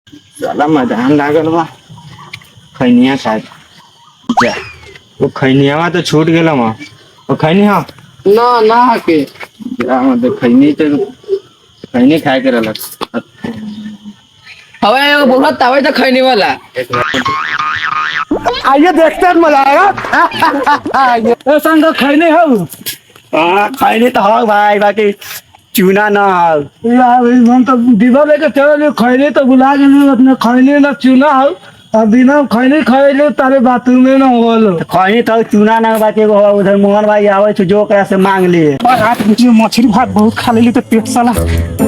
साला मैदान लागल बा खैनिया खाए जा। वो खैनियावा तो छूट गेला वहाँ। वो खैनी हाँ ना ना के जा मतलब खैनी तो खैनी खाए के रहलक। हवा एगो बहुत तवे तो खैनी वाला। आइए देखते हैं मजा आएगा। ए संग खैनी हो। हाँ खैनी तो हो भाई बाकी चूना ना हो। यार हम तो डिब्बा लेके चले खैनी तो बुला गए अपने खैनी ना चुना हो। और बिना खैनी खाए तारे बाथरूम में ना होलो। खैनी तो चूना ना बाकी एगो हो उधर मोहन भाई आवे छो जो ओकरा से मांग लिए। रात में मछली भात बहुत खा लेली तो पेट साला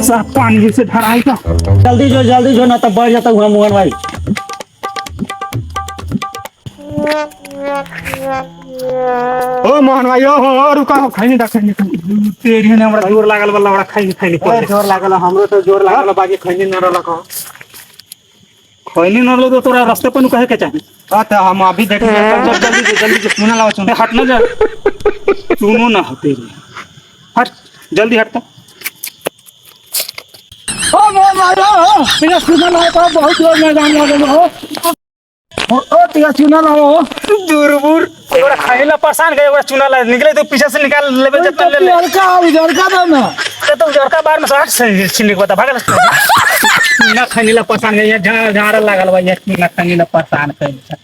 साफ पानी से भराई का। जल्दी जो ना तो बढ़ जाता हुआ मोहन भाई। ओ मोहन भाई ओ रुका हो खैनी दा खैनी तेरी ने हमरा जोर लागल वाला हमरा खैनी खैनी जोर लागल हमरो तो जोर लागल बाकी खैनी न रहलक। खैनी न लो तो तोरा रास्ते पर नु कहे के चाही। तो हम अभी देख जल्दी चुना लाओ चुना। हट ना जा सुनो ना होते हट जल्दी हट तो। ओ मारो बिना सुना ना तो बहुत जोर मैदान लागल हो। ओ तिया चुना ना हो दूर ओकरा खाइला परेशान गए ओकरा चुना ला निकले तो पीछे से निकाल लेबे जतना ले ले जड़का दो ना तो जड़का बार में साठ से छिले को बता भागल ना खनीला परेशान गए झाड़ लागल बा ये ना खनीला परेशान कर।